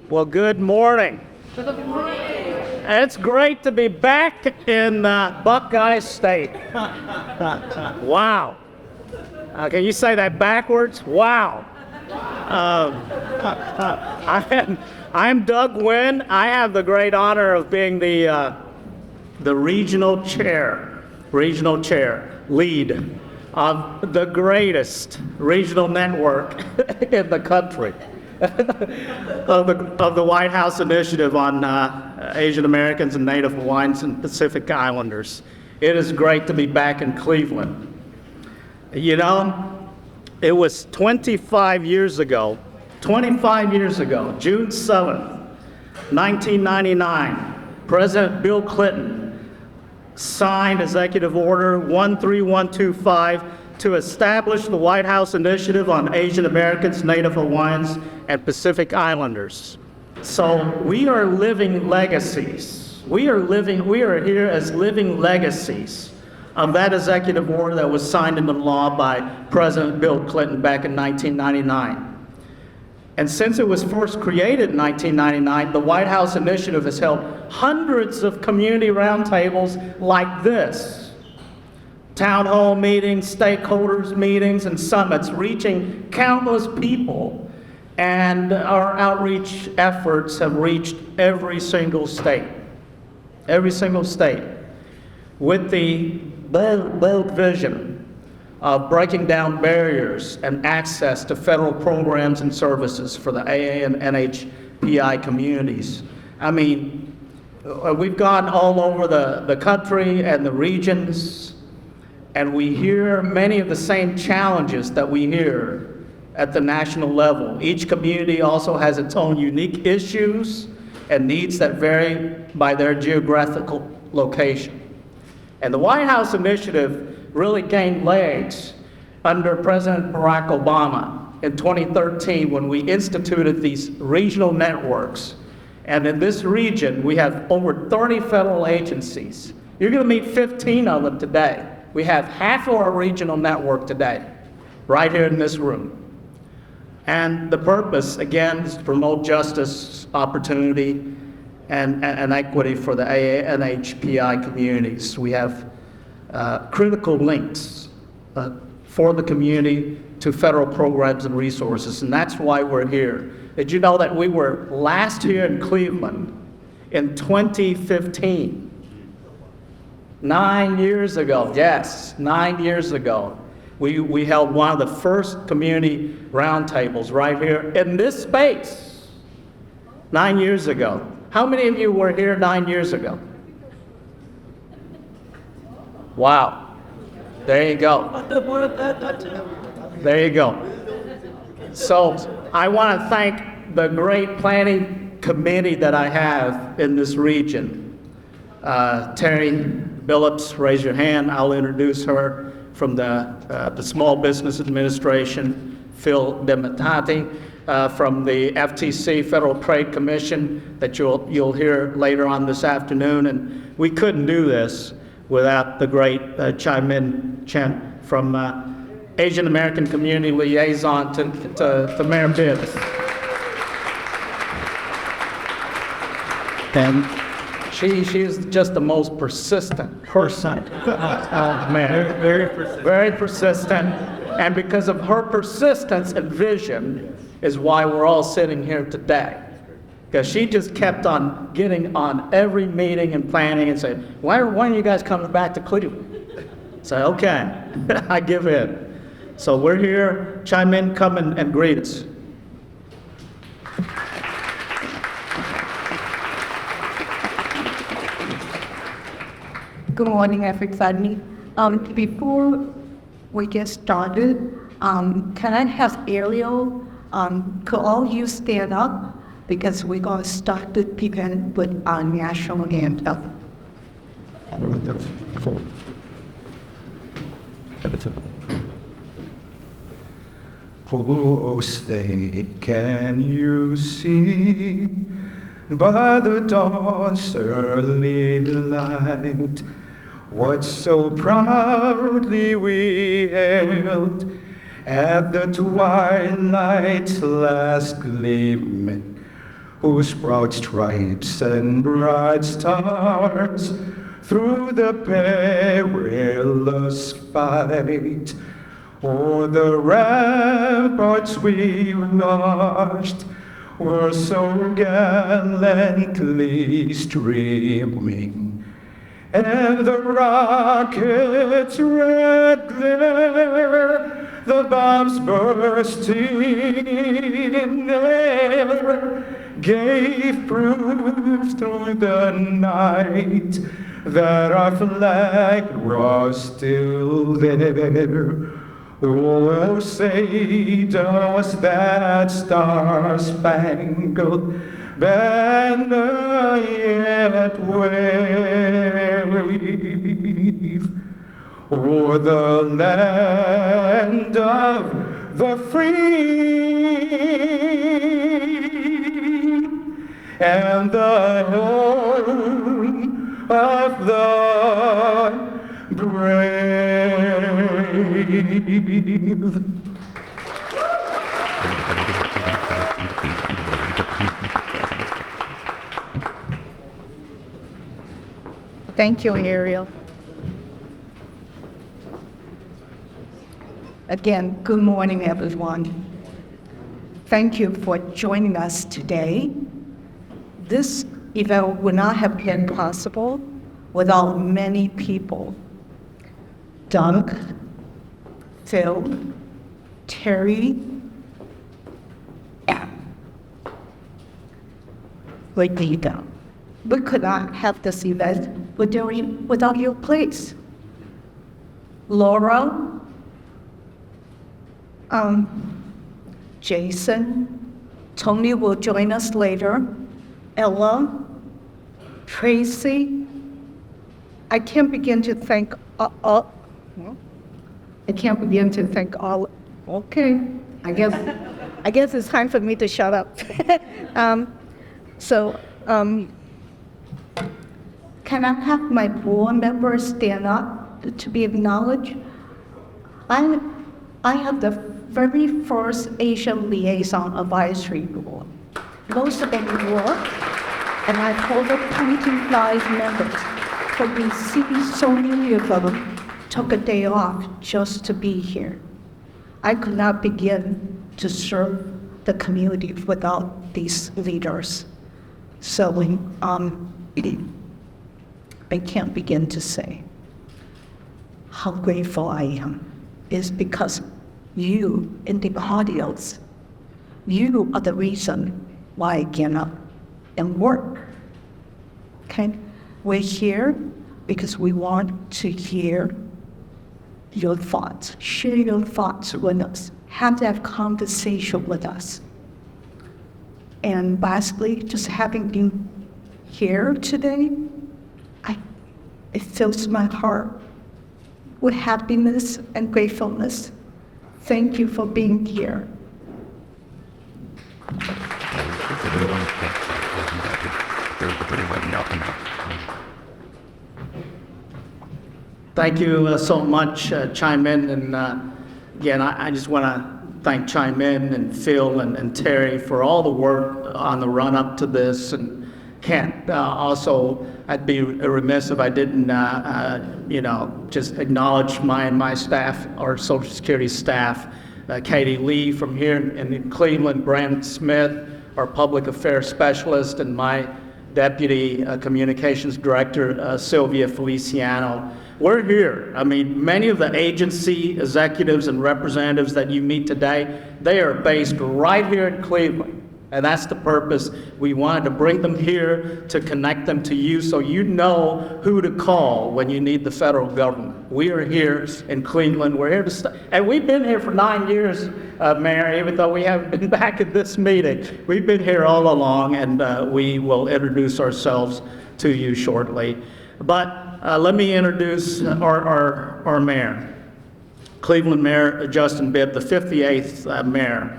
Well, good morning. Good morning. It's great to be back in Buckeye State. Wow. Can you say that backwards? Wow. I'm Doug Wynn. I have the great honor of being the regional chair, lead of the greatest regional network in the country. of the White House Initiative on Asian Americans and Native Hawaiians and Pacific Islanders. It is great to be back in Cleveland. You know, it was 25 years ago, June 7th, 1999, President Bill Clinton signed Executive Order 13125 to establish the White House Initiative on Asian Americans, Native Hawaiians, and Pacific Islanders. So we are living legacies. We are here as living legacies of that executive order that was signed into law by President Bill Clinton back in 1999. And since it was first created in 1999, the White House Initiative has held hundreds of community roundtables like this. Town hall meetings, stakeholders meetings, and summits reaching countless people. And our outreach efforts have reached every single state, with the bold vision of breaking down barriers and access to federal programs and services for the AA and NHPI communities. I mean, we've gone all over the country and the regions, and we hear many of the same challenges that we hear at the national level. Each community also has its own unique issues and needs that vary by their geographical location. And the White House Initiative really gained legs under President Barack Obama in 2013 when we instituted these regional networks. And in this region, we have over 30 federal agencies. You're going to meet 15 of them today. We have half of our regional network today, right here in this room. And the purpose, again, is to promote justice, opportunity, and equity for the AA and NHPI communities. We have critical links for the community to federal programs and resources, and that's why we're here. Did you know that we were last here in Cleveland in 2015? 9 years ago, yes, 9 years ago. We held one of the first community roundtables right here in this space 9 years ago. How many of you were here 9 years ago? Wow. There you go. There you go. So I want to thank the great planning committee that I have in this region. Terry Billups, raise your hand. I'll introduce her. From the Small Business Administration, Phil Dematati, from the FTC, Federal Trade Commission, that you'll hear later on this afternoon. And we couldn't do this without the great Chai-Min Chen from Asian American Community Liaison to Mayor Bibbs. And she is just the most persistent person. Very persistent. And because of her persistence and vision is why we're all sitting here today. Because she just kept on getting on every meeting and planning and saying, when are you guys coming back to Cleveland? Say, okay, I give in. So we're here. Chai-Min, come and greet us. Good morning, everybody. Before we get started, can I have Ariel, could all you stand up? Because we're going to start the event with our national anthem. Oh, say, can you see by the dawn's early light what so proudly we hailed at the twilight's last gleaming whose proud stripes and bright stars through the perilous fight o'er the ramparts we marched were so gallantly streaming, and the rocket's red glare, the bombs bursting in air, gave proof through the night that our flag was still there. Oh, say does that star-spangled banner yet wave o'er the land of the free and the home of the brave. Thank you, Ariel. Again, good morning, everyone. Thank you for joining us today. This event would not have been possible without many people. Doug, Phil, Terry, and Renita. We could not have this event without your place. Laura, Jason, Tony will join us later, Ella, Tracy. I can't begin to thank all. Okay, I guess it's time for me to shut up. Can I have my board members stand up to be acknowledged? I have the very first Asian Liaison Advisory Board. Most of them work, and I told the 25 members, but we see so many of them took a day off just to be here. I could not begin to serve the community without these leaders. So I can't begin to say how grateful I am. Is because you in the audience, you are the reason why I get up and work. Okay? We're here because we want to hear your thoughts, share your thoughts with us, have that conversation with us. And lastly, just having you here today, it fills my heart with happiness and gratefulness. Thank you for being here. Thank you so much, Chime In. And again, I just want to thank Chime In and Phil and Terry for all the work on the run up to this. And Kent, also, I'd be remiss if I didn't, just acknowledge my staff, our Social Security staff, Katie Lee from here in Cleveland, Brandon Smith, our public affairs specialist, and my deputy communications director, Sylvia Feliciano. We're here. I mean, many of the agency executives and representatives that you meet today, they are based right here in Cleveland. And that's the purpose. We wanted to bring them here to connect them to you so you know who to call when you need the federal government. We are here in Cleveland. We're here to stay. And we've been here for 9 years, Mayor, even though we haven't been back at this meeting. We've been here all along, and we will introduce ourselves to you shortly. But let me introduce our mayor, Cleveland Mayor Justin Bibb, the 58th mayor.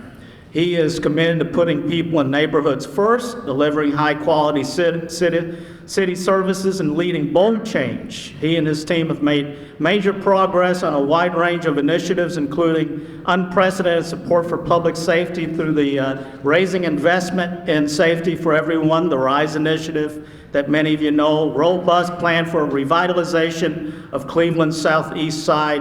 He is committed to putting people and neighborhoods first, delivering high-quality city services, and leading bold change. He and his team have made major progress on a wide range of initiatives, including unprecedented support for public safety through the Raising Investment in Safety for Everyone, the RISE initiative that many of you know, robust plan for revitalization of Cleveland's southeast side.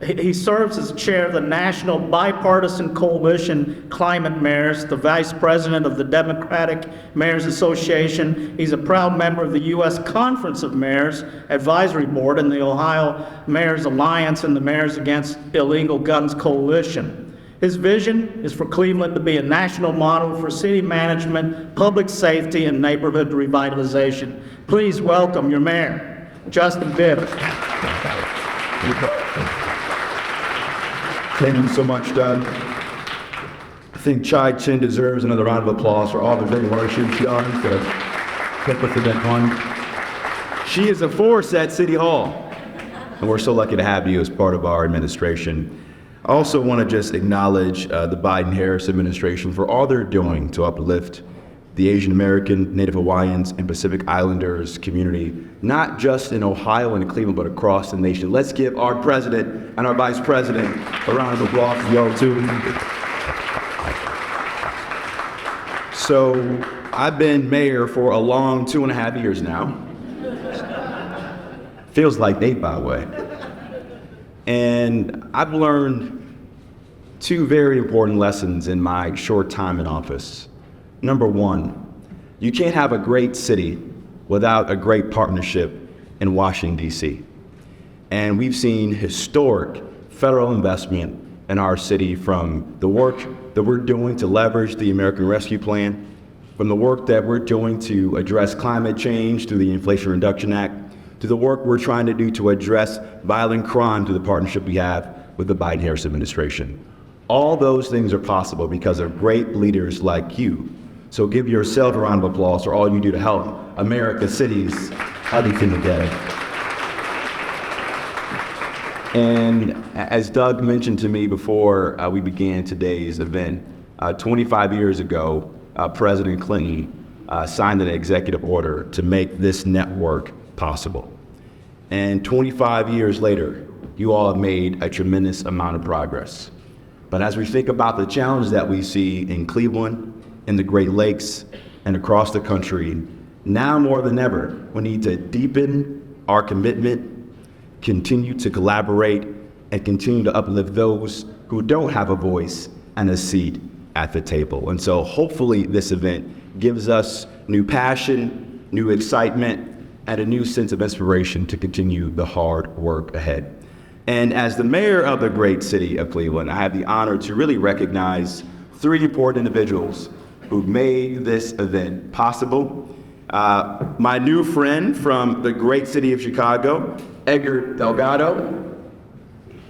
He serves as chair of the National Bipartisan Coalition Climate Mayors, the vice president of the Democratic Mayors Association. He's a proud member of the U.S. Conference of Mayors Advisory Board and the Ohio Mayors Alliance and the Mayors Against Illegal Guns Coalition. His vision is for Cleveland to be a national model for city management, public safety, and neighborhood revitalization. Please welcome your mayor, Justin Bibb. Thank you so much, Doug. I think Chai Chin deserves another round of applause for all the great work she's done to help with event one. She is a force at City Hall, and we're so lucky to have you as part of our administration. I also want to just acknowledge the Biden-Harris administration for all they're doing to uplift the Asian American, Native Hawaiians, and Pacific Islanders community, not just in Ohio and Cleveland, but across the nation. Let's give our president and our vice president a round of applause for y'all too. So I've been mayor for a long 2.5 years now. Feels like 8, by the way. And I've learned 2 very important lessons in my short time in office. Number 1, you can't have a great city without a great partnership in Washington, D.C. And we've seen historic federal investment in our city, from the work that we're doing to leverage the American Rescue Plan, from the work that we're doing to address climate change through the Inflation Reduction Act, to the work we're trying to do to address violent crime through the partnership we have with the Biden-Harris administration. All those things are possible because of great leaders like you. So give yourself a round of applause for all you do to help America's cities how they feel today. And as Doug mentioned to me before we began today's event, 25 years ago, President Clinton signed an executive order to make this network possible. And 25 years later, you all have made a tremendous amount of progress. But as we think about the challenge that we see in Cleveland, in the Great Lakes, and across the country, now more than ever, we need to deepen our commitment, continue to collaborate, and continue to uplift those who don't have a voice and a seat at the table. And so hopefully this event gives us new passion, new excitement, and a new sense of inspiration to continue the hard work ahead. And as the mayor of the great city of Cleveland, I have the honor to really recognize 3 important individuals who made this event possible. My new friend from the great city of Chicago, Edgar Delgado.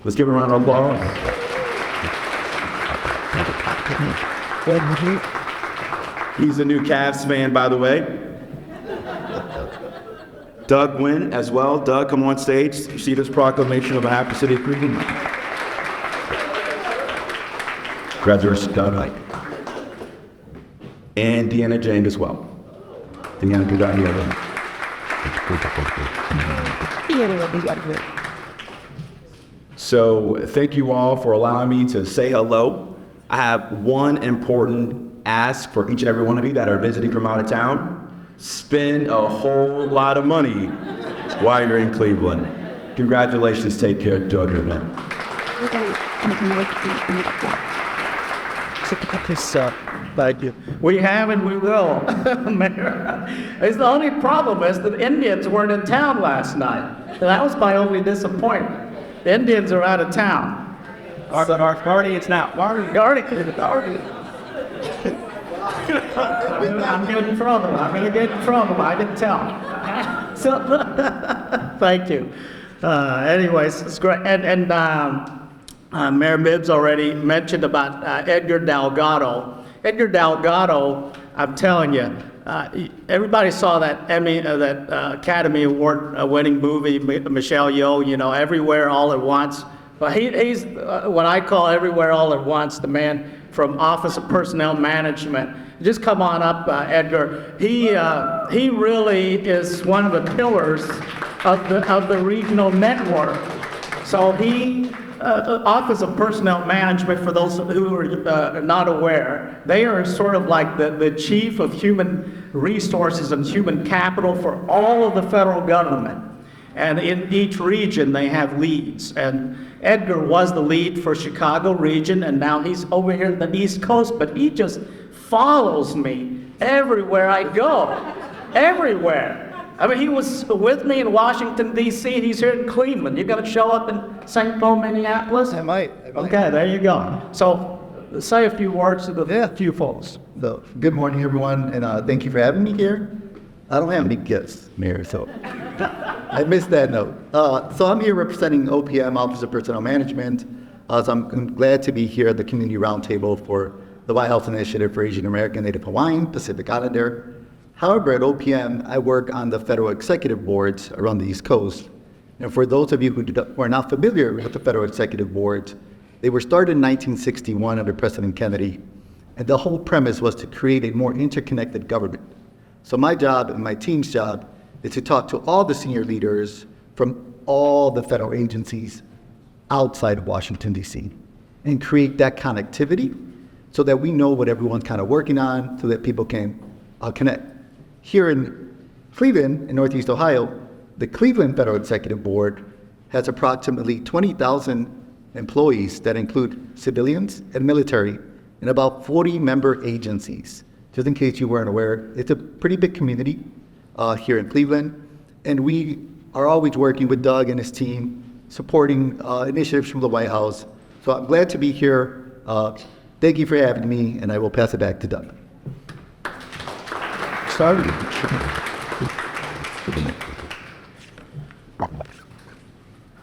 Let's give him a round of applause. He's a new Cavs fan, by the way. Doug Wynn as well. Doug, come on stage. See this proclamation of a happy city of Cleveland. Congratulations, Doug. And Deanna Jane as well. Deanna, good on you. So thank you all for allowing me to say hello. I have one important ask for each and every one of you that are visiting from out of town. Spend a whole lot of money while you're in Cleveland. Congratulations, take care, Doug. Thank you. We have and we will, Mayor. It's the only problem is that Indians weren't in town last night. That was my only disappointment. The Indians are out of town. Our guardians now. Guardians. I'm getting in front of them. I'm going to get in front of them. I didn't tell. So, thank you. Anyways, it's great. And Mayor Bibbs already mentioned about Edgar Delgado. Edgar Delgado, I'm telling you, everybody saw that Academy Award winning movie, Michelle Yeoh, you know, Everywhere All at Once. But he's what I call Everywhere All at Once. The man from Office of Personnel Management. Just come on up, Edgar. He really is one of the pillars of the regional network. So Office of Personnel Management, for those who are not aware, they are sort of like the chief of human resources and human capital for all of the federal government. And in each region, they have leads. And Edgar was the lead for Chicago region, and now he's over here in the East Coast, but he just follows me everywhere I go, everywhere. I mean, he was with me in Washington, D.C., he's here in Cleveland. You gonna show up in St. Paul, Minneapolis? I might. Okay, there you go. So, say a few words to the few folks. So, good morning, everyone, and thank you for having me here. I don't have any gifts, Mayor, so I missed that note. So I'm here representing OPM, Office of Personnel Management. So I'm glad to be here at the Community Roundtable for the White House Initiative for Asian American, Native Hawaiian, Pacific Islander. However, at OPM, I work on the federal executive boards around the East Coast. And for those of you who are not familiar with the federal executive boards, they were started in 1961 under President Kennedy. And the whole premise was to create a more interconnected government. So my job and my team's job is to talk to all the senior leaders from all the federal agencies outside of Washington, D.C., and create that connectivity so that we know what everyone's kind of working on so that people can connect. Here in Cleveland, in Northeast Ohio, the Cleveland Federal Executive Board has approximately 20,000 employees that include civilians and military and about 40 member agencies. Just in case you weren't aware, it's a pretty big community here in Cleveland, and we are always working with Doug and his team, supporting initiatives from the White House. So I'm glad to be here. Thank you for having me, and I will pass it back to Doug.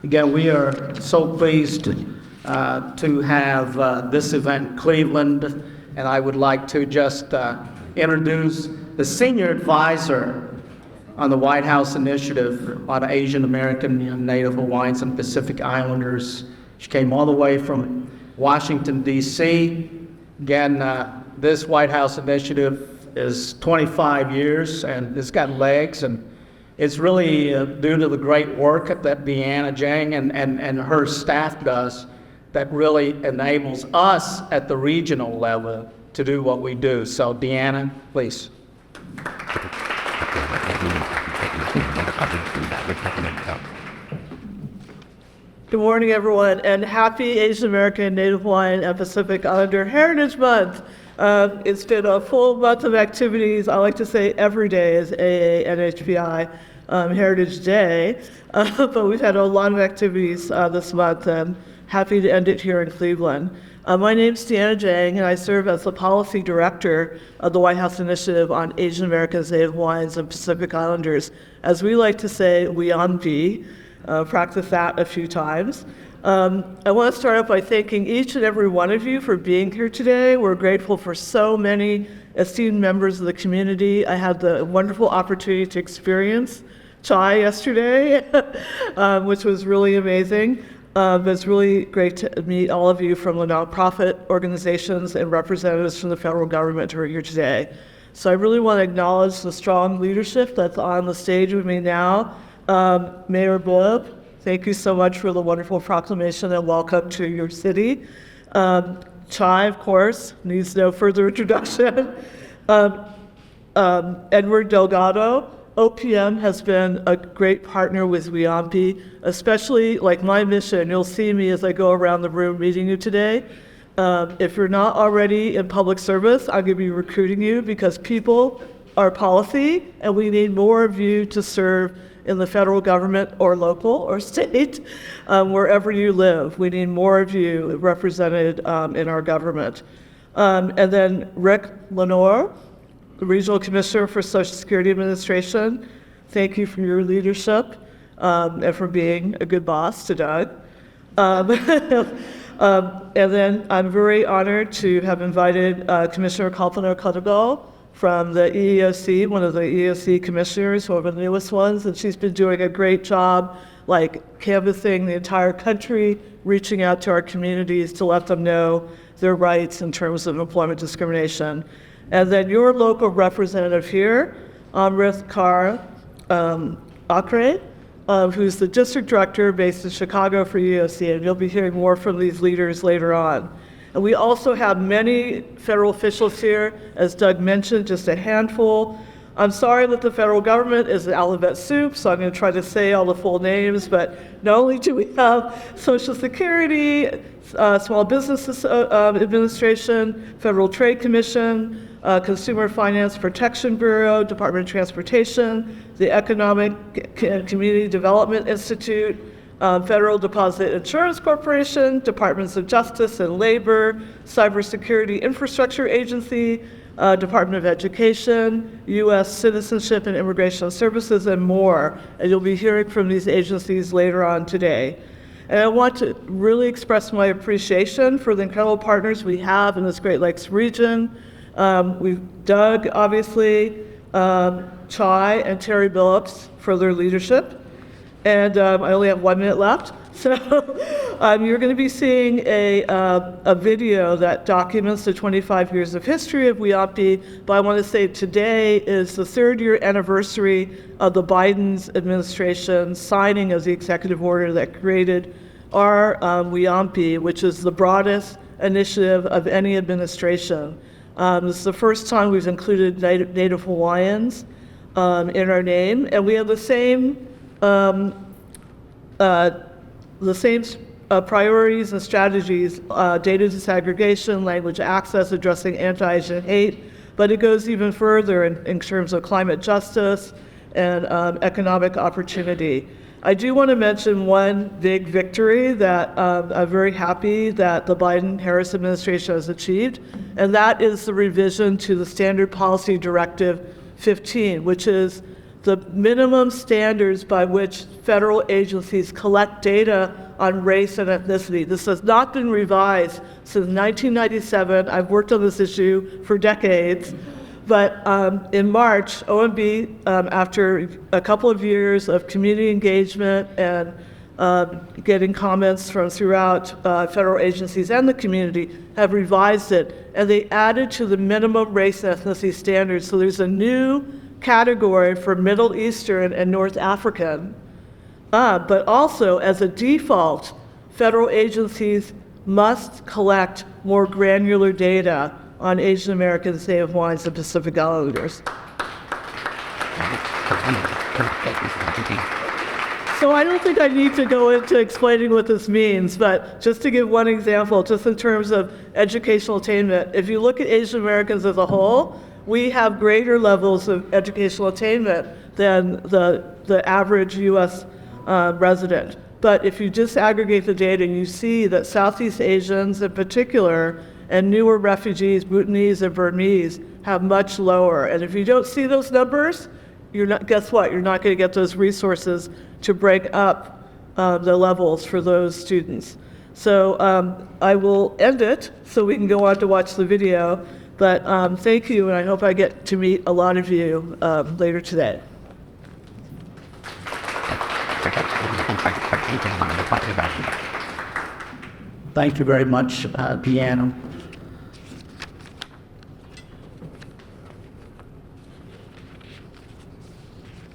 Again, we are so pleased to have this event in Cleveland, and I would like to just introduce the senior advisor on the White House Initiative on Asian American, Native Hawaiians, and Pacific Islanders. She came all the way from Washington, D.C. Again, this White House Initiative is 25 years, and it's got legs, and it's really due to the great work that Deanna Jang and her staff does that really enables us at the regional level to do what we do. So Deanna, please. Good morning, everyone, and happy Asian American, Native Hawaiian, and Pacific Islander Heritage Month. It's been a full month of activities. I like to say every day is AANHPI Heritage Day, but we've had a lot of activities this month, and happy to end it here in Cleveland. My name is Deanna Jang, and I serve as the Policy Director of the White House Initiative on Asian Americans, Native Hawaiians, and Pacific Islanders. As we like to say, WIONP. Practice that a few times. I want to start off by thanking each and every one of you for being here today. We're grateful for so many esteemed members of the community. I had the wonderful opportunity to experience Chai yesterday, which was really amazing. It's really great to meet all of you from the nonprofit organizations and representatives from the federal government who are here today. So I really want to acknowledge the strong leadership that's on the stage with me now. Mayor Boyle, thank you so much for the wonderful proclamation and welcome to your city. Chai, of course, needs no further introduction. Edward Delgado, OPM has been a great partner with WIONP, especially like my mission. You'll see me as I go around the room meeting you today. If you're not already in public service, I'm going to be recruiting you because people are policy, and we need more of you to serve in the federal government or local or state, wherever you live. We need more of you represented in our government. And then Rick Lenore, the Regional Commissioner for Social Security Administration, thank you for your leadership and for being a good boss to Doug. And then I'm very honored to have invited Commissioner Kalpana-Kotagal from the EEOC, one of the EEOC commissioners, one of the newest ones, and she's been doing a great job, like canvassing the entire country, reaching out to our communities to let them know their rights in terms of employment discrimination. And then your local representative here, Amrit Kaur Akre, who's the district director based in Chicago for UOC, and you'll be hearing more from these leaders later on. And we also have many federal officials here, as Doug mentioned, just a handful. I'm sorry that the federal government is an alphabet soup, so I'm going to try to say all the full names, but not only do we have Social Security, Small Business Administration, Federal Trade Commission, Consumer Finance Protection Bureau, Department of Transportation, the Economic and Community Development Institute, Federal Deposit Insurance Corporation, Departments of Justice and Labor, Cybersecurity Infrastructure Agency, Department of Education, U.S. Citizenship and Immigration Services, and more. And you'll be hearing from these agencies later on today. And I want to really express my appreciation for the incredible partners we have in this Great Lakes region. We've Doug, obviously, Chai and Terry Billups for their leadership. And I only have 1 minute left. So you're going to be seeing a video that documents the 25 years of history of WIOMPI, but I want to say today is the 3rd year anniversary of the Biden's administration signing of the executive order that created our WIOMPI, which is the broadest initiative of any administration. This is the first time we've included Native Hawaiians in our name, and we have the same priorities and strategies, data disaggregation, language access, addressing anti-Asian hate, but it goes even further in terms of climate justice and economic opportunity. I do want to mention one big victory that I'm very happy that the Biden-Harris administration has achieved, and that is the revision to the Standard Policy Directive 15, which is the minimum standards by which federal agencies collect data on race and ethnicity. This has not been revised since 1997. I've worked on this issue for decades. But in March, OMB, after a couple of years of community engagement and getting comments from throughout federal agencies and the community, have revised it. And they added to the minimum race and ethnicity standards. So there's a new category for Middle Eastern and North African, but also as a default, federal agencies must collect more granular data on Asian Americans, Native Hawaiians, and Pacific Islanders. So I don't think I need to go into explaining what this means, but just to give one example, just in terms of educational attainment, if you look at Asian Americans as a whole, we have greater levels of educational attainment than the average U.S. Resident. But if you disaggregate the data, you see that Southeast Asians in particular, and newer refugees, Bhutanese and Burmese, have much lower. And if you don't see those numbers, guess what? You're not going to get those resources to break up the levels for those students. So I will end it so we can go on to watch the video. But thank you, and I hope I get to meet a lot of you later today. Thank you very much, Deanna.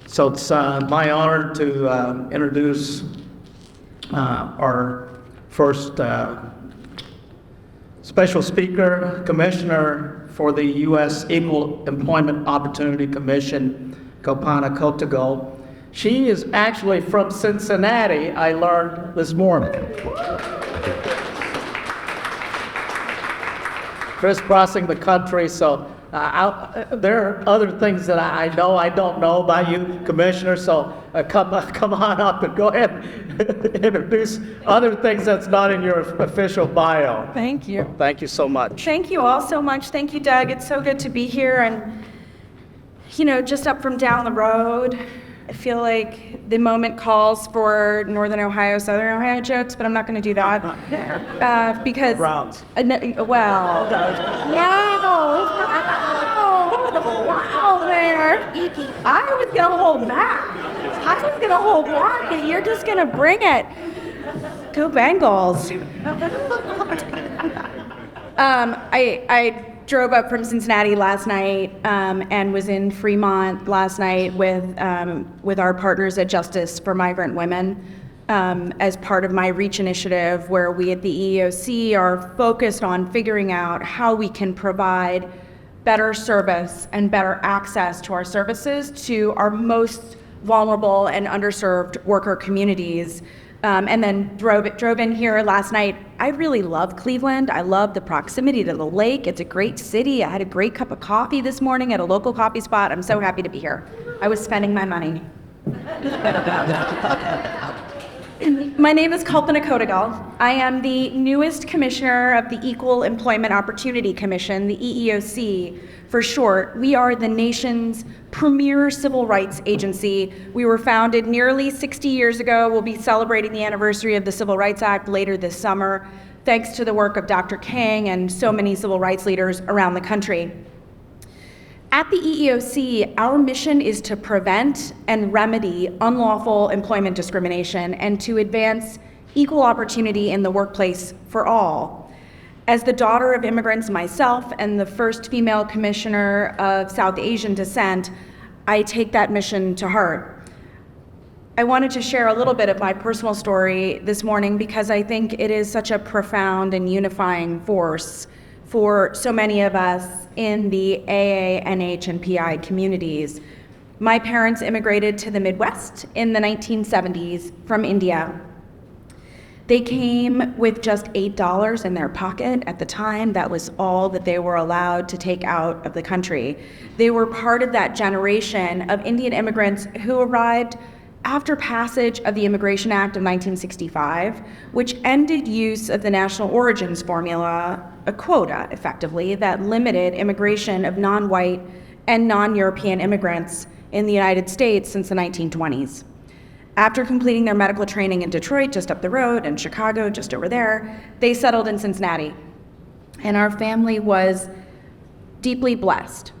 So it's my honor to introduce our first special speaker, Commissioner for the U.S. Equal Employment Opportunity Commission, Kopana Kotago. She is actually from Cincinnati, I learned this morning. Crisscrossing the country, so there are other things that I know I don't know about you, Commissioner, so come on up and go ahead and introduce other things that's not in your official bio. Thank you. Thank you so much. Thank you all so much. Thank you, Doug. It's so good to be here. And, you know, just up from down the road, I feel like the moment calls for Northern Ohio, Southern Ohio jokes, but I'm not going to do that. Because... Browns. Wow, there. I was going to hold back. And you're just going to bring it. Go Bengals. I drove up from Cincinnati last night and was in Fremont last night with our partners at Justice for Migrant Women as part of my REACH initiative, where we at the EEOC are focused on figuring out how we can provide better service and better access to our services to our most vulnerable and underserved worker communities. And then drove in here last night. I really love Cleveland. I love the proximity to the lake. It's a great city. I had a great cup of coffee this morning at a local coffee spot. I'm so happy to be here. I was spending my money. My name is Kalpana Kodagal. I am the newest commissioner of the Equal Employment Opportunity Commission, the EEOC for short. We are the nation's premier civil rights agency. We were founded nearly 60 years ago. We'll be celebrating the anniversary of the Civil Rights Act later this summer, thanks to the work of Dr. King and so many civil rights leaders around the country. At the EEOC, our mission is to prevent and remedy unlawful employment discrimination and to advance equal opportunity in the workplace for all. As the daughter of immigrants myself and the first female commissioner of South Asian descent, I take that mission to heart. I wanted to share a little bit of my personal story this morning because I think it is such a profound and unifying force for so many of us in the AA, NH, and PI communities. My parents immigrated to the Midwest in the 1970s from India. They came with just $8 in their pocket at the time. That was all that they were allowed to take out of the country. They were part of that generation of Indian immigrants who arrived after passage of the Immigration Act of 1965, which ended use of the national origins formula, a quota, effectively, that limited immigration of non-white and non-European immigrants in the United States since the 1920s. After completing their medical training in Detroit, just up the road, and Chicago, just over there, they settled in Cincinnati. And our family was deeply blessed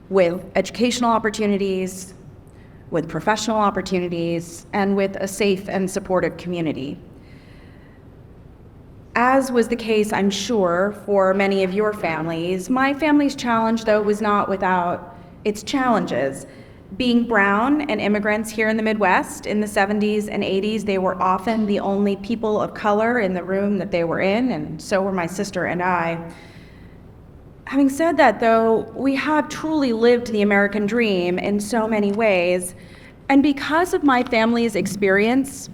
with educational opportunities, with professional opportunities, and with a safe and supportive community. As was the case, I'm sure, for many of your families, my family's challenge, though, was not without its challenges. Being brown and immigrants here in the Midwest in the 70s and 80s, they were often the only people of color in the room that they were in, and so were my sister and I. Having said that, though, we have truly lived the American dream in so many ways, and because of my family's experience,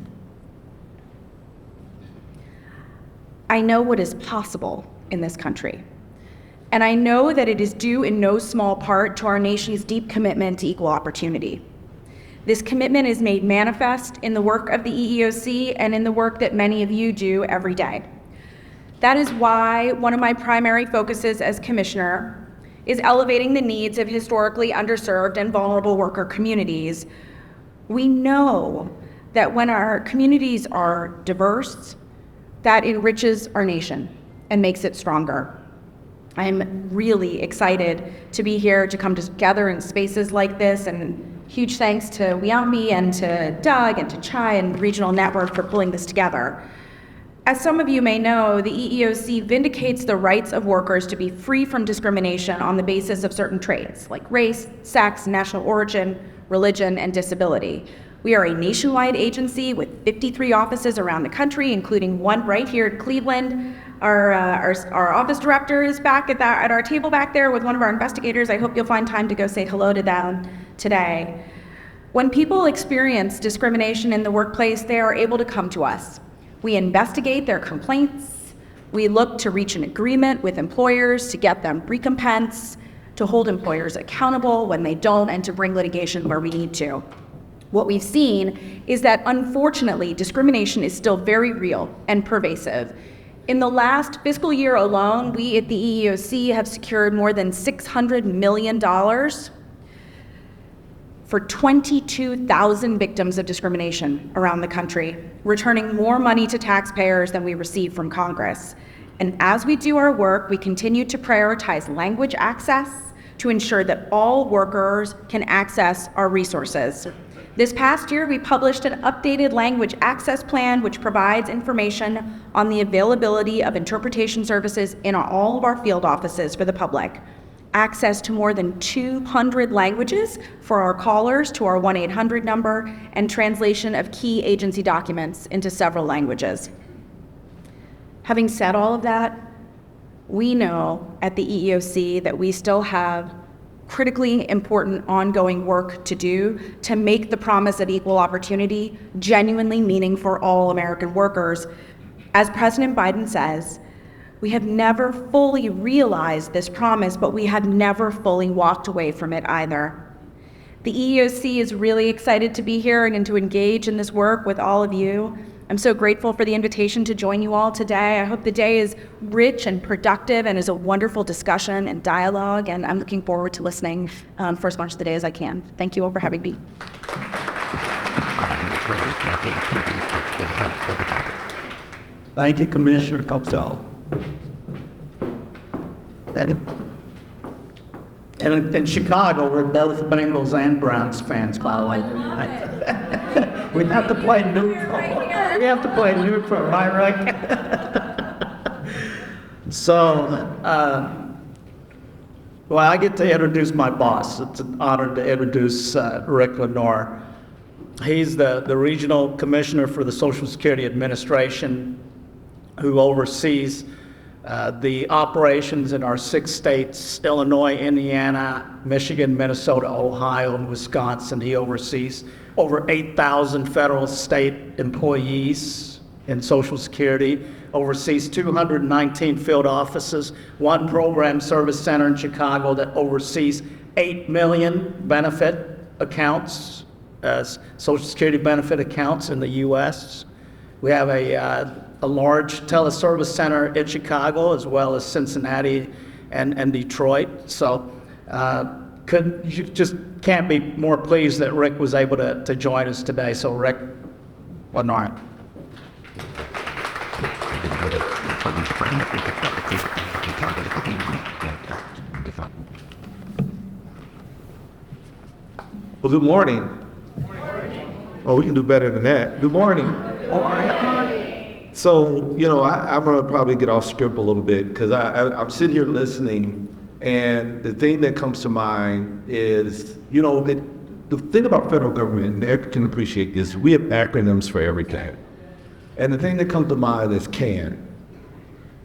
I know what is possible in this country. And I know that it is due in no small part to our nation's deep commitment to equal opportunity. This commitment is made manifest in the work of the EEOC and in the work that many of you do every day. That is why one of my primary focuses as commissioner is elevating the needs of historically underserved and vulnerable worker communities. We know that when our communities are diverse, that enriches our nation and makes it stronger. I'm really excited to be here, to come together in spaces like this, and huge thanks to Wyoming and to Doug and to Chai and Regional Network for pulling this together. As some of you may know, the EEOC vindicates the rights of workers to be free from discrimination on the basis of certain traits, like race, sex, national origin, religion, and disability. We are a nationwide agency with 53 offices around the country, including one right here in Cleveland. Our office director is back at our table back there with one of our investigators. I hope you'll find time to go say hello to them today. When people experience discrimination in the workplace, they are able to come to us. We investigate their complaints. We look to reach an agreement with employers to get them recompense, to hold employers accountable when they don't, and to bring litigation where we need to. What we've seen is that, unfortunately, discrimination is still very real and pervasive. In the last fiscal year alone, we at the EEOC have secured more than $600 million for 22,000 victims of discrimination around the country, returning more money to taxpayers than we receive from Congress. And as we do our work, we continue to prioritize language access to ensure that all workers can access our resources. This past year, we published an updated language access plan which provides information on the availability of interpretation services in all of our field offices for the public. Access to more than 200 languages for our callers to our 1-800 number, and translation of key agency documents into several languages. Having said all of that, we know at the EEOC that we still have critically important ongoing work to do to make the promise of equal opportunity genuinely meaning for all American workers. As President Biden says, we have never fully realized this promise, but we have never fully walked away from it either. The EEOC is really excited to be here and to engage in this work with all of you. I'm so grateful for the invitation to join you all today. I hope the day is rich and productive and is a wonderful discussion and dialogue, and I'm looking forward to listening for as much of the day as I can. Thank you all for having me. Thank you, Commissioner Coxell. And in Chicago, we're both Bengals and Browns fans, by the way. We have to play neutral. We have to play neutral, right, Rick? So, well, I get to introduce my boss. It's an honor to introduce Rick Lenore. He's the Regional Commissioner for the Social Security Administration, who oversees the operations in our 6 states, Illinois, Indiana, Michigan, Minnesota, Ohio, and Wisconsin. He oversees over 8,000 federal state employees in Social Security, oversees 219 field offices, 1 program service center in Chicago that oversees 8 million benefit accounts, Social Security benefit accounts in the U.S. We have a large teleservice center in Chicago, as well as Cincinnati and Detroit. So you just can't be more pleased that Rick was able to join us today. So Rick Lenore. Well, good morning. Oh, we can do better than that. Good morning. So, I'm going to probably get off script a little bit because I'm sitting here listening, and the thing that comes to mind is, the thing about federal government, and Eric can appreciate this, we have acronyms for everything. And the thing that comes to mind is CAN,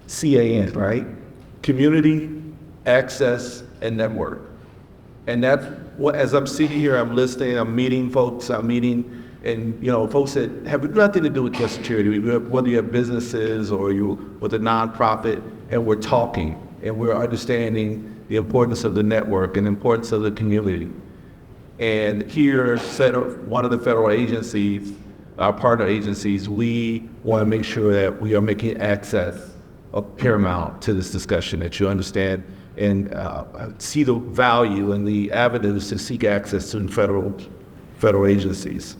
C-A-N, right? Community, Access, and Network. And that's what, as I'm sitting here, I'm listening, I'm meeting folks, and folks that have nothing to do with Social Security, whether you have businesses or you with a nonprofit, and we're talking and we're understanding the importance of the network and the importance of the community. And here, one of the federal agencies, our partner agencies, we want to make sure that we are making access paramount to this discussion, that you understand and see the value and the avenues to seek access to federal agencies.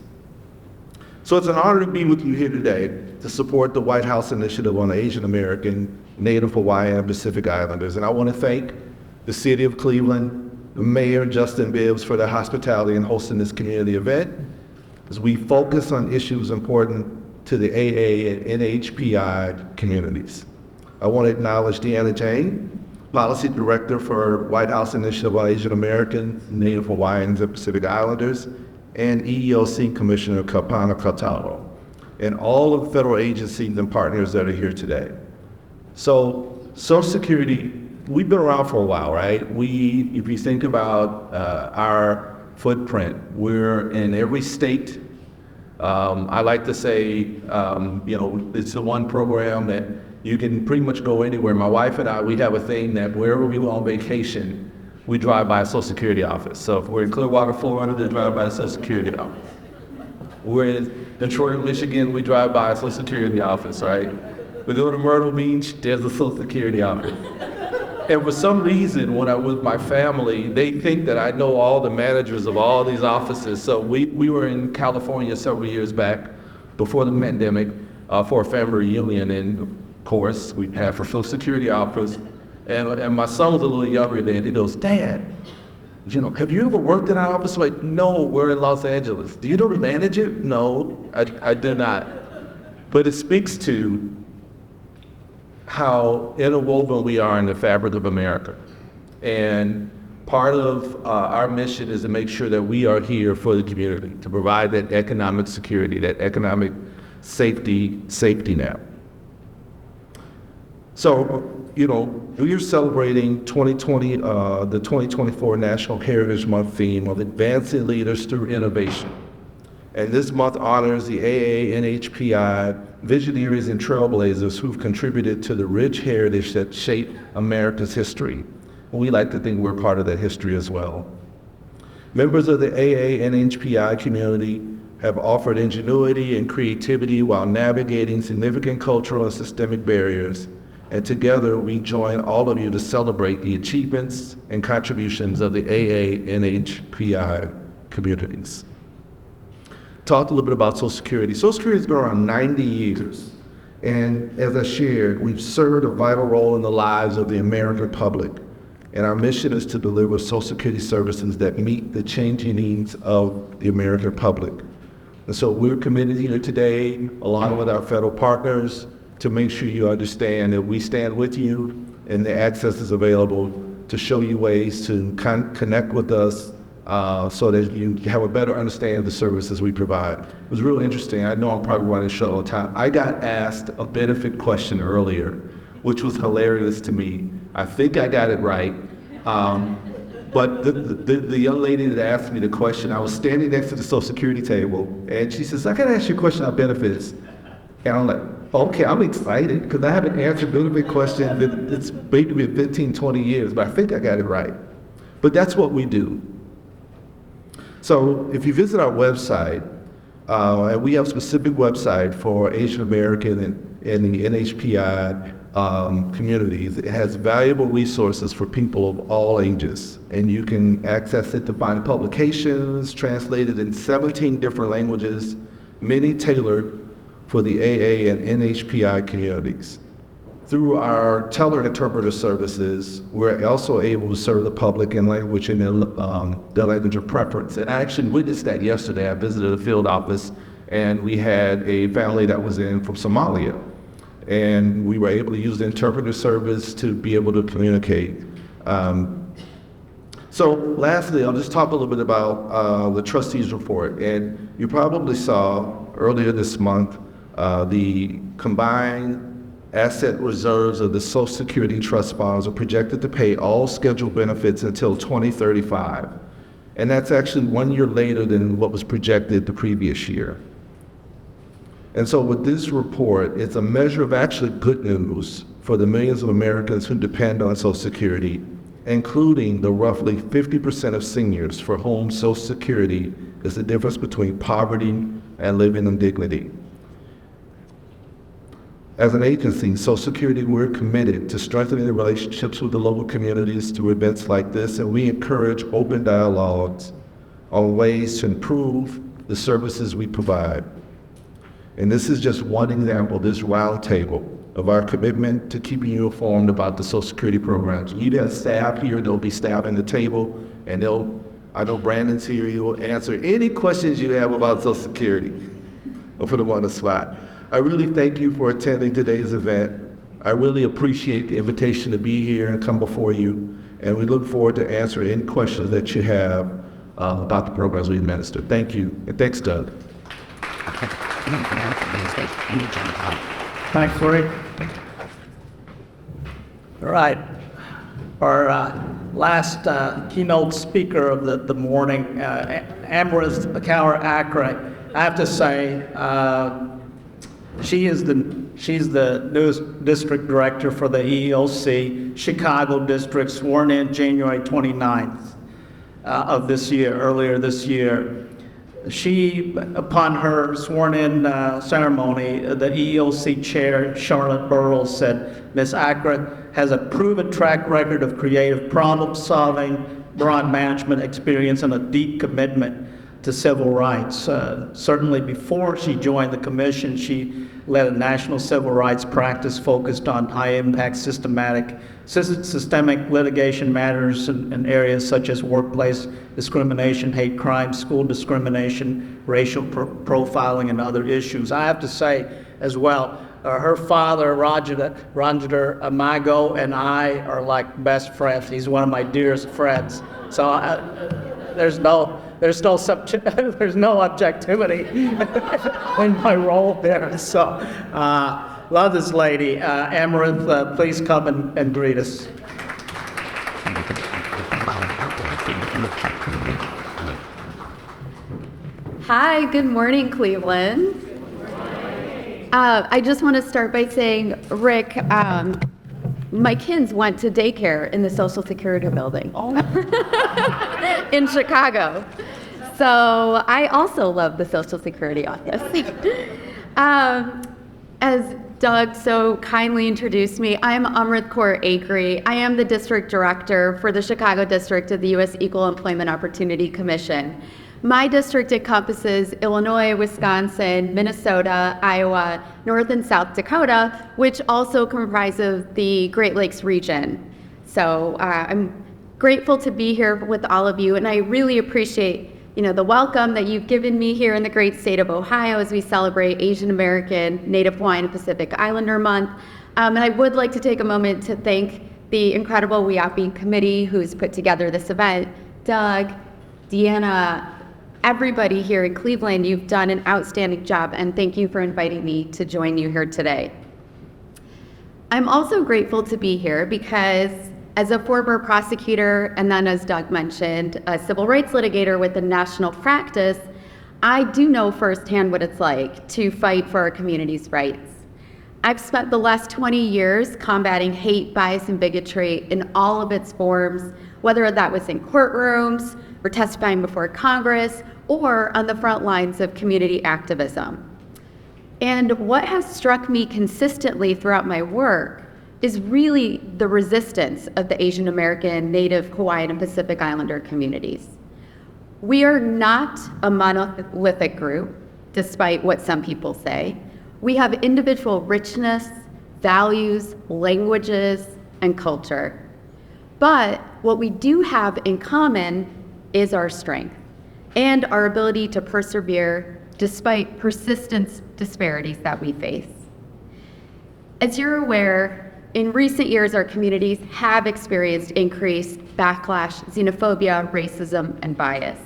So it's an honor to be with you here today to support the White House initiative on the Asian American, Native Hawaiian, and Pacific Islanders. And I want to thank the City of Cleveland, the Mayor, Justin Bibbs, for their hospitality in hosting this community event as we focus on issues important to the AA and NHPI communities. I want to acknowledge Deanna Jane, Policy Director for White House Initiative on Asian Americans, Native Hawaiians, and Pacific Islanders, and EEOC Commissioner Kapana Katalo, and all of the federal agencies and partners that are here today. So, Social Security, we've been around for a while, right? If you think about our footprint, we're in every state. I like to say, it's the one program that you can pretty much go anywhere. My wife and I, we have a thing that wherever we go on vacation, we drive by a Social Security office. So if we're in Clearwater, Florida, they drive by a Social Security office. We're in Detroit, Michigan, we drive by a Social Security office, right? We go to Myrtle Beach, there's a Social Security office. And for some reason, when I'm with my family, they think that I know all the managers of all these offices. So we were in California several years back, before the pandemic, for a family reunion. And of course, we had for Social Security office, And my son was a little younger then. He goes, Dad, have you ever worked in our office? I'm like, no, we're in Los Angeles. Do you know the manager? No, I do not. But it speaks to how interwoven we are in the fabric of America. And part of our mission is to make sure that we are here for the community, to provide that economic security, that economic safety net. So, we are celebrating 2020, the 2024 National Heritage Month theme of advancing leaders through innovation. And this month honors the AA, NHPI, visionaries and trailblazers who've contributed to the rich heritage that shaped America's history. We like to think we're part of that history as well. Members of the AA and NHPI community have offered ingenuity and creativity while navigating significant cultural and systemic barriers. And together we join all of you to celebrate the achievements and contributions of the AA and NHPI communities. Talked a little bit about Social Security. Social Security has been around 90 years. And as I shared, we've served a vital role in the lives of the American public. And our mission is to deliver Social Security services that meet the changing needs of the American public. And so we're committed here today, along with our federal partners, to make sure you understand that we stand with you and the access is available to show you ways to connect with us so that you have a better understanding of the services we provide. It was real interesting. I know I'm probably running short on time. I got asked a benefit question earlier, which was hilarious to me. I think I got it right. But the young lady that asked me the question, I was standing next to the Social Security table, and she says, I got to ask you a question about benefits. And I'm like, okay, I'm excited, because I haven't answered a benefit question that's maybe been 15, 20 years, but I think I got it right. But that's what we do. So if you visit our website, and we have a specific website for Asian American and the NHPI communities. It has valuable resources for people of all ages, and you can access it to find publications translated in 17 different languages, many tailored for the AA and NHPI communities. Through our teleinterpreter services, we're also able to serve the public in language in their language of preference. And I actually witnessed that yesterday. I visited a field office, and we had a family that was in from Somalia. And we were able to use the interpreter service to be able to communicate. So lastly, I'll just talk a little bit about the trustees report. And you probably saw earlier this month the combined asset reserves of the Social Security trust funds are projected to pay all scheduled benefits until 2035. And that's actually 1 year later than what was projected the previous year. And so with this report, it's a measure of actually good news for the millions of Americans who depend on Social Security, including the roughly 50% of seniors for whom Social Security is the difference between poverty and living in dignity. As an agency, Social Security, we're committed to strengthening the relationships with the local communities through events like this, and we encourage open dialogues on ways to improve the services we provide. And this is just one example, this roundtable, of our commitment to keeping you informed about the Social Security programs. You have staff here, there'll be staff at the table, and I know Brandon's here, he will answer any questions you have about Social Security. I'll put them on the spot. I really thank you for attending today's event. I really appreciate the invitation to be here and come before you, and we look forward to answering any questions that you have about the programs we administer. Thank you, and thanks, Doug. Thanks, Ray. All right. Our last keynote speaker of the morning, Amriz Kaur-Akre. I have to say, she's the newest district director for the EEOC Chicago district, sworn in January 29th of this year, earlier this year. She, upon her sworn-in ceremony, the EEOC chair, Charlotte Burrows, said, Ms. Akre has a proven track record of creative problem-solving, broad management experience, and a deep commitment to civil rights. Certainly before she joined the commission, she led a national civil rights practice focused on high-impact systemic litigation matters in areas such as workplace discrimination, hate crimes, school discrimination, racial profiling, and other issues. I have to say as well, her father, Roger Amago, and I are like best friends. He's one of my dearest friends. So there's no objectivity in my role there. So love this lady. Amaranth, please come and greet us. Hi, good morning, Cleveland. I just want to start by saying, Rick, my kids went to daycare in the Social Security building in Chicago. So I also love the Social Security office. As Doug so kindly introduced me, I'm Amrit Kaur Akri. I am the district director for the Chicago district of the U.S. Equal Employment Opportunity Commission. My district encompasses Illinois, Wisconsin, Minnesota, Iowa, North and South Dakota, which also comprises the Great Lakes region. So I'm grateful to be here with all of you, and I really appreciate the welcome that you've given me here in the great state of Ohio as we celebrate Asian American, Native Hawaiian, and Pacific Islander Month. And I would like to take a moment to thank the incredible WIAPI committee who's put together this event. Doug, Deanna, everybody here in Cleveland, you've done an outstanding job, and thank you for inviting me to join you here today. I'm also grateful to be here because as a former prosecutor, and then as Doug mentioned, a civil rights litigator with a national practice, I do know firsthand what it's like to fight for our community's rights. I've spent the last 20 years combating hate, bias, and bigotry in all of its forms, whether that was in courtrooms, or testifying before Congress, or on the front lines of community activism. And what has struck me consistently throughout my work is really the resistance of the Asian American, Native Hawaiian, and Pacific Islander communities. We are not a monolithic group, despite what some people say. We have individual richness, values, languages, and culture. But what we do have in common is our strength and our ability to persevere despite persistent disparities that we face. As you're aware, in recent years, our communities have experienced increased backlash, xenophobia, racism, and bias.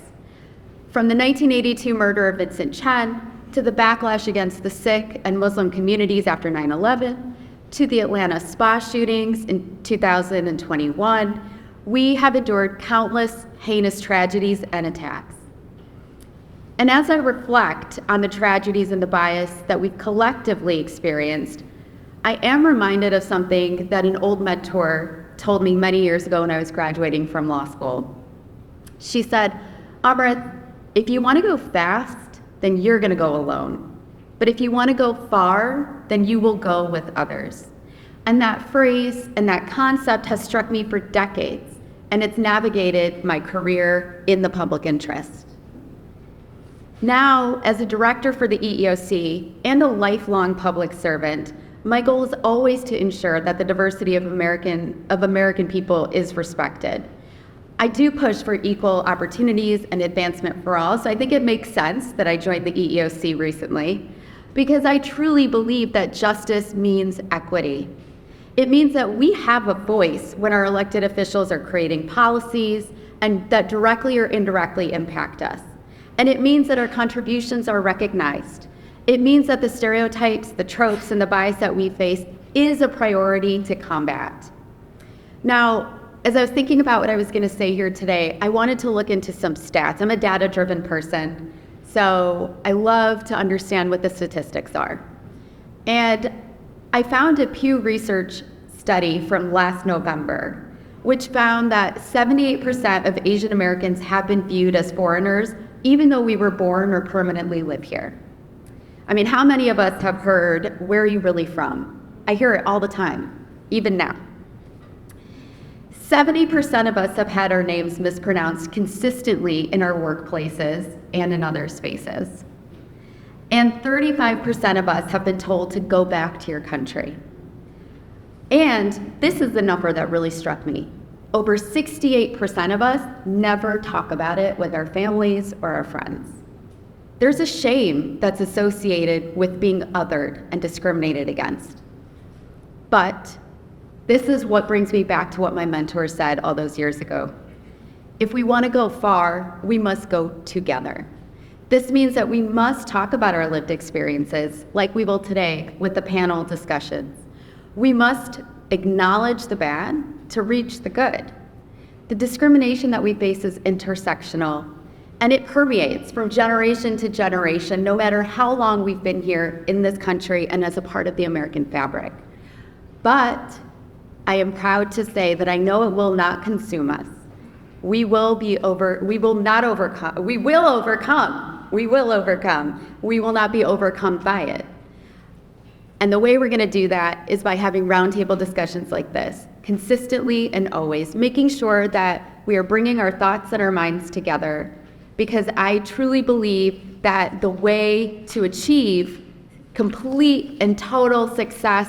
From the 1982 murder of Vincent Chen, to the backlash against the Sikh and Muslim communities after 9/11, to the Atlanta spa shootings in 2021, we have endured countless heinous tragedies and attacks. And as I reflect on the tragedies and the bias that we've collectively experienced, I am reminded of something that an old mentor told me many years ago when I was graduating from law school. She said, Amrit, if you want to go fast, then you're going to go alone. But if you want to go far, then you will go with others. And that phrase and that concept has struck me for decades, and it's navigated my career in the public interest. Now, as a director for the EEOC and a lifelong public servant, my goal is always to ensure that the diversity of American people is respected. I do push for equal opportunities and advancement for all, so I think it makes sense that I joined the EEOC recently, because I truly believe that justice means equity. It means that we have a voice when our elected officials are creating policies and that directly or indirectly impact us. And it means that our contributions are recognized. It means that the stereotypes, the tropes, and the bias that we face is a priority to combat. Now, as I was thinking about what I was going to say here today, I wanted to look into some stats. I'm a data-driven person, so I love to understand what the statistics are. And I found a Pew Research study from last November, which found that 78% of Asian Americans have been viewed as foreigners, even though we were born or permanently live here. I mean, how many of us have heard, "Where are you really from?" I hear it all the time, even now. 70% of us have had our names mispronounced consistently in our workplaces and in other spaces. And 35% of us have been told to go back to your country. And this is the number that really struck me. Over 68% of us never talk about it with our families or our friends. There's a shame that's associated with being othered and discriminated against. But this is what brings me back to what my mentor said all those years ago. If we want to go far, we must go together. This means that we must talk about our lived experiences, like we will today with the panel discussions. We must acknowledge the bad to reach the good. The discrimination that we face is intersectional, and it permeates from generation to generation, no matter how long we've been here in this country and as a part of the American fabric. But I am proud to say that I know it will not consume us. We will overcome. We will not be overcome by it. And the way we're going to do that is by having roundtable discussions like this, consistently and always, making sure that we are bringing our thoughts and our minds together, because I truly believe that the way to achieve complete and total success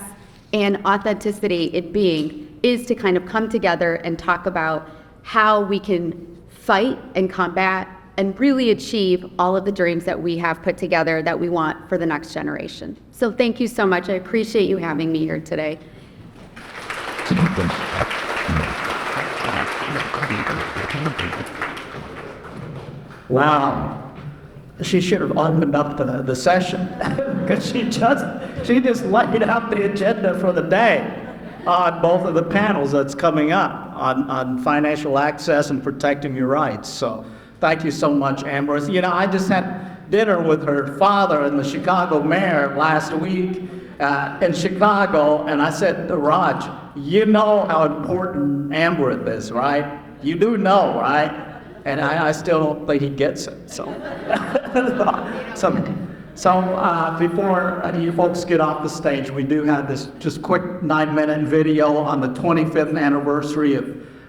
and authenticity in being is to kind of come together and talk about how we can fight and combat and really achieve all of the dreams that we have put together that we want for the next generation. So thank you so much. I appreciate you having me here today. Wow. She should have opened up the session, because she just laid out the agenda for the day on both of the panels that's coming up on financial access and protecting your rights. So thank you so much, Amber. You know, I just had dinner with her father and the Chicago mayor last week in Chicago, and I said to Raj, you know how important Amber is, right? You do know, right? And I still don't think he gets it. So, before you folks get off the stage, we do have this just quick 9-minute video on the 25th anniversary of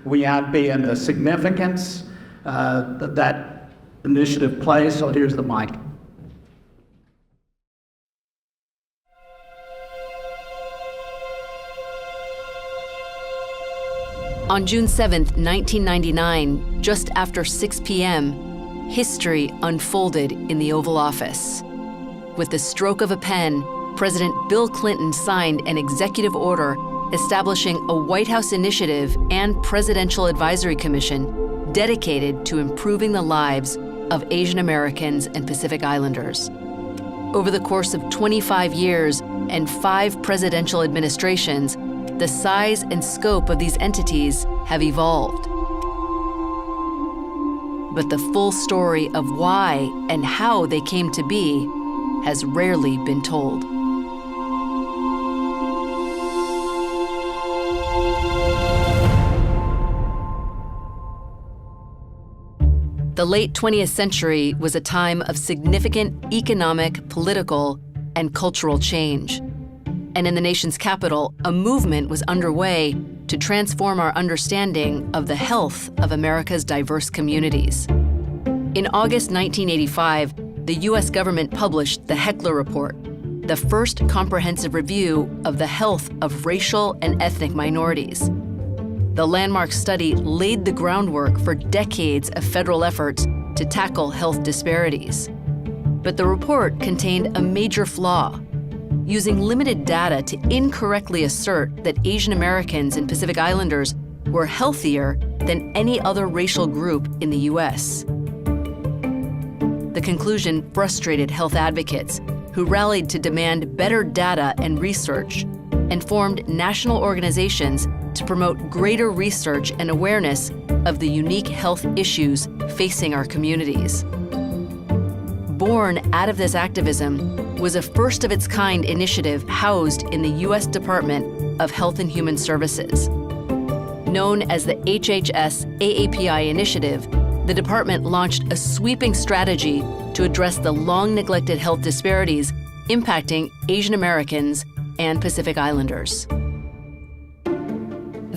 WIADB and the significance that initiative plays. So here's the mic. On June 7, 1999, just after 6 p.m., history unfolded in the Oval Office. With the stroke of a pen, President Bill Clinton signed an executive order establishing a White House initiative and Presidential Advisory Commission dedicated to improving the lives of Asian Americans and Pacific Islanders. Over the course of 25 years and 5 presidential administrations, the size and scope of these entities have evolved. But the full story of why and how they came to be has rarely been told. The late 20th century was a time of significant economic, political, and cultural change. And in the nation's capital, a movement was underway to transform our understanding of the health of America's diverse communities. In August 1985, the U.S. government published the Heckler Report, the first comprehensive review of the health of racial and ethnic minorities. The landmark study laid the groundwork for decades of federal efforts to tackle health disparities. But the report contained a major flaw, using limited data to incorrectly assert that Asian Americans and Pacific Islanders were healthier than any other racial group in the U.S. The conclusion frustrated health advocates, who rallied to demand better data and research, and formed national organizations to promote greater research and awareness of the unique health issues facing our communities. Born out of this activism was a first-of-its-kind initiative housed in the U.S. Department of Health and Human Services. Known as the HHS AAPI Initiative, the department launched a sweeping strategy to address the long-neglected health disparities impacting Asian Americans and Pacific Islanders.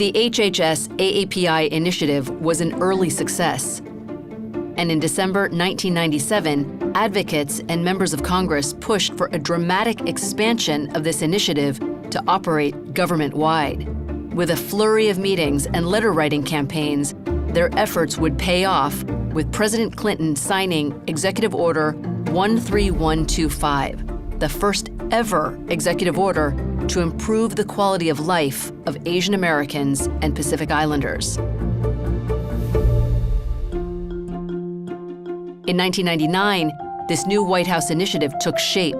The HHS AAPI initiative was an early success. And in December 1997, advocates and members of Congress pushed for a dramatic expansion of this initiative to operate government-wide. With a flurry of meetings and letter-writing campaigns, their efforts would pay off, with President Clinton signing Executive Order 13125, the first ever executive order to improve the quality of life of Asian Americans and Pacific Islanders. In 1999, this new White House initiative took shape,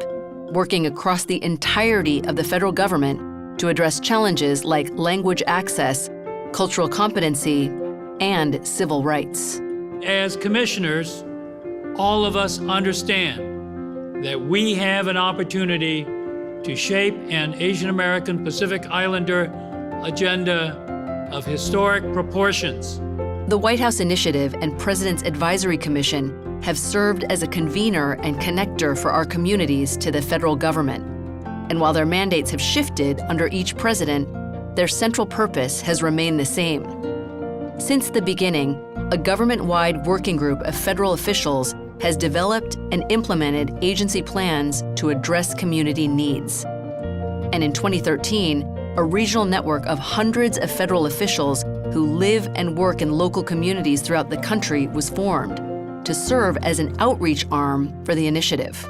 working across the entirety of the federal government to address challenges like language access, cultural competency, and civil rights. As commissioners, all of us understand that we have an opportunity to shape an Asian American Pacific Islander agenda of historic proportions. The White House Initiative and President's Advisory Commission have served as a convener and connector for our communities to the federal government. And while their mandates have shifted under each president, their central purpose has remained the same. Since the beginning, a government-wide working group of federal officials has developed and implemented agency plans to address community needs. And in 2013, a regional network of hundreds of federal officials who live and work in local communities throughout the country was formed to serve as an outreach arm for the initiative.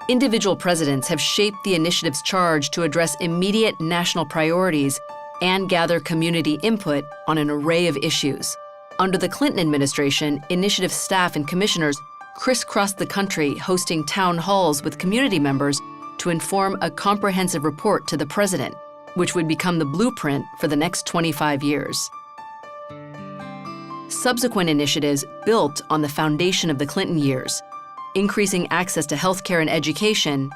Individual presidents have shaped the initiative's charge to address immediate national priorities and gather community input on an array of issues. Under the Clinton administration, initiative staff and commissioners crisscrossed the country hosting town halls with community members to inform a comprehensive report to the president, which would become the blueprint for the next 25 years. Subsequent initiatives built on the foundation of the Clinton years, increasing access to healthcare and education,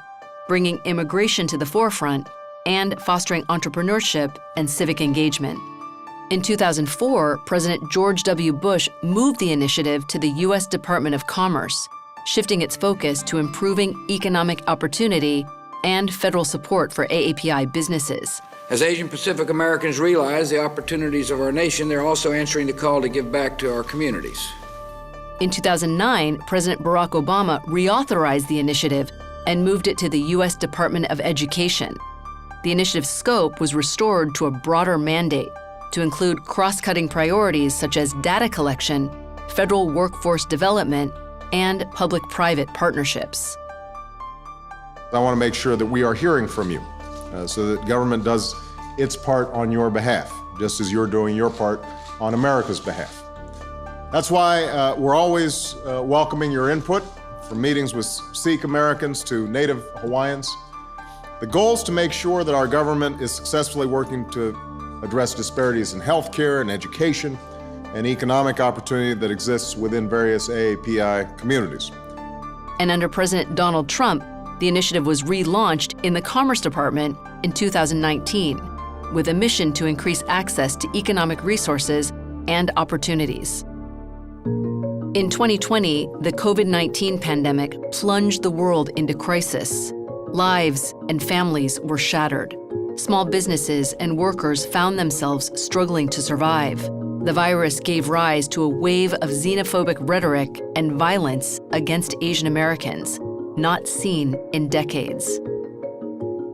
bringing immigration to the forefront, and fostering entrepreneurship and civic engagement. In 2004, President George W. Bush moved the initiative to the U.S. Department of Commerce, shifting its focus to improving economic opportunity and federal support for AAPI businesses. As Asian Pacific Americans realize the opportunities of our nation, they're also answering the call to give back to our communities. In 2009, President Barack Obama reauthorized the initiative and moved it to the U.S. Department of Education. The initiative's scope was restored to a broader mandate to include cross-cutting priorities such as data collection, federal workforce development, and public-private partnerships. I want to make sure that we are hearing from you so that government does its part on your behalf, just as you're doing your part on America's behalf. That's why we're always welcoming your input, from meetings with Sikh Americans to Native Hawaiians. The goal is to make sure that our government is successfully working to address disparities in healthcare and education and economic opportunity that exists within various AAPI communities. And under President Donald Trump, the initiative was relaunched in the Commerce Department in 2019 with a mission to increase access to economic resources and opportunities. In 2020, the COVID-19 pandemic plunged the world into crisis. Lives and families were shattered. Small businesses and workers found themselves struggling to survive. The virus gave rise to a wave of xenophobic rhetoric and violence against Asian Americans, not seen in decades.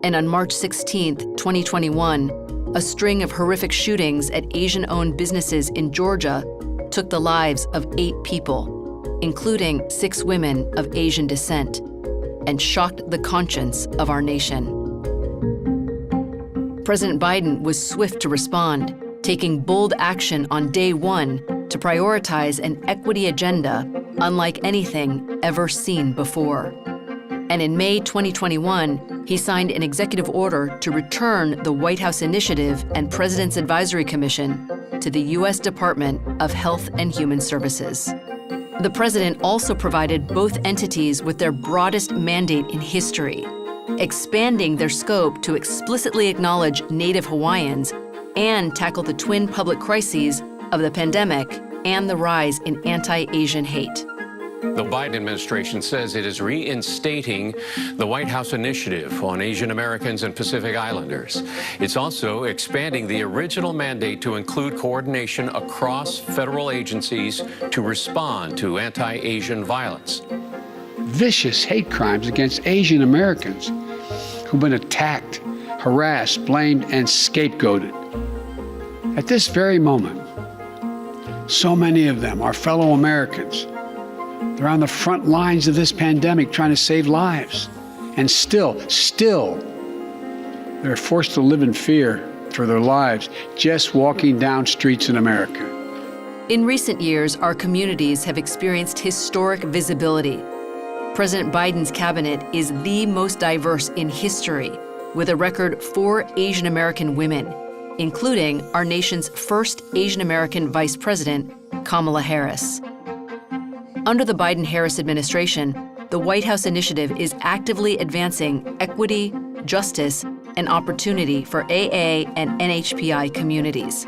And on March 16, 2021, a string of horrific shootings at Asian-owned businesses in Georgia took the lives of 8 people, including 6 women of Asian descent, and shocked the conscience of our nation. President Biden was swift to respond, taking bold action on day one to prioritize an equity agenda unlike anything ever seen before. And in May 2021, he signed an executive order to return the White House Initiative and President's Advisory Commission to the U.S. Department of Health and Human Services. The president also provided both entities with their broadest mandate in history, expanding their scope to explicitly acknowledge Native Hawaiians and tackle the twin public crises of the pandemic and the rise in anti-Asian hate. The Biden administration says it is reinstating the White House initiative on Asian Americans and Pacific Islanders. It's also expanding the original mandate to include coordination across federal agencies to respond to anti-Asian violence. Vicious hate crimes against Asian Americans who've been attacked, harassed, blamed, and scapegoated. At this very moment, so many of them are fellow Americans. They're on the front lines of this pandemic trying to save lives. And still, they're forced to live in fear for their lives just walking down streets in America. In recent years, our communities have experienced historic visibility. President Biden's cabinet is the most diverse in history, with a record 4 Asian American women, including our nation's first Asian American Vice President, Kamala Harris. Under the Biden-Harris administration, the White House initiative is actively advancing equity, justice, and opportunity for AA and NHPI communities.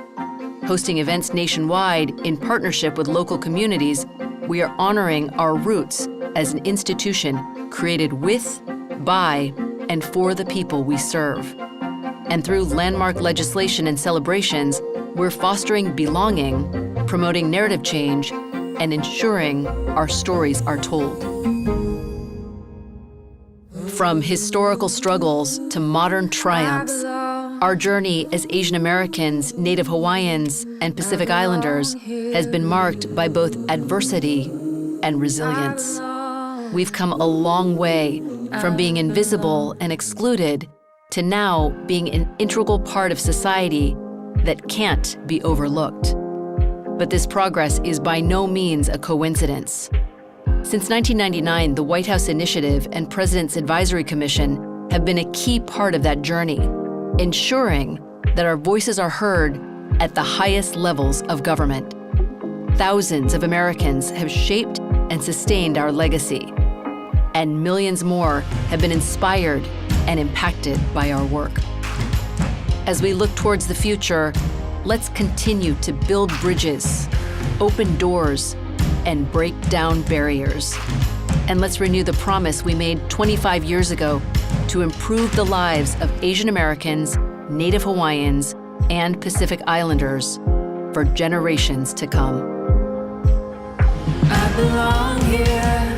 Hosting events nationwide in partnership with local communities, we are honoring our roots as an institution created with, by, and for the people we serve. And through landmark legislation and celebrations, we're fostering belonging, promoting narrative change, and ensuring our stories are told. From historical struggles to modern triumphs, our journey as Asian Americans, Native Hawaiians, and Pacific Islanders has been marked by both adversity and resilience. We've come a long way from being invisible and excluded to now being an integral part of society that can't be overlooked. But this progress is by no means a coincidence. Since 1999, the White House Initiative and President's Advisory Commission have been a key part of that journey, ensuring that our voices are heard at the highest levels of government. Thousands of Americans have shaped and sustained our legacy, and millions more have been inspired and impacted by our work. As we look towards the future, let's continue to build bridges, open doors, and break down barriers. And let's renew the promise we made 25 years ago to improve the lives of Asian Americans, Native Hawaiians, and Pacific Islanders for generations to come. I belong here.